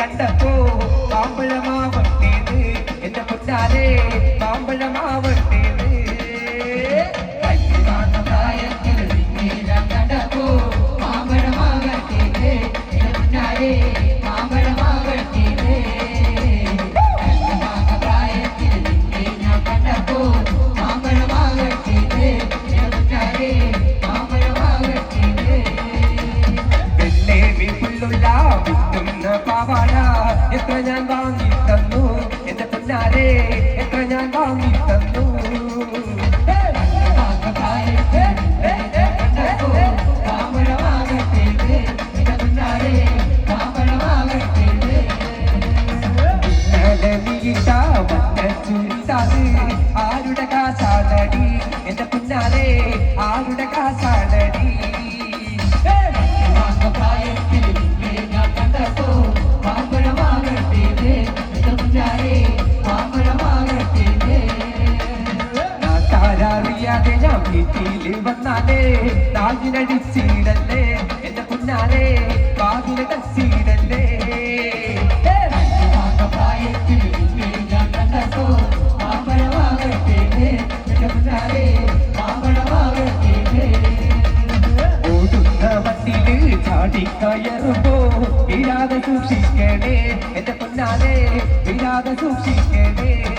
കണ്ടപ്പോ മാമ്പഴമാവട്ടേത് എന്റെ പൊന്നാരെ മാമ്പഴമാവട്ടേത് പ്രായത്തിൽ നിന്നെ ഞാൻ കണ്ടപ്പോ മാമ്പഴമാകട്ടേത് എന്റെ പൊന്നാരെ മാമ്പഴമാകട്ടേത് പ്രായത്തിൽ നിന്നെ ഞാൻ കണ്ടപ്പോ മാമ്പഴമാകട്ടേത് എന്റെ പൊന്നാരെ മാമ്പഴമാകട്ടേത് വെള്ളേമി പുല്ലുള്ള വിറ്റുന്ന പാവാട എത്ര ഞാൻ വാങ്ങി തന്നു എന്റെ പൊന്നാരെ എത്ര ഞാൻ വാങ്ങി തന്നു ആരുടെ കാശാണടി എന്റെ പൊന്നാരെ ആരുടെ കാശാണടി അറിയാതെ ഞാൻ വീട്ടിൽ വന്നാലേ താജിനടിച്ചിടല്ലേ എന്റെ പൊന്നാരെ വാതിലെ തച്ചിടല്ലേ ഓടുന്ന വണ്ടിയിൽ ചാടിക്കയറുമ്പോ വീഴാതെ സൂക്ഷിക്കണേ എന്റെ പൊന്നാരെ വീഴാതെ സൂക്ഷിക്കണേ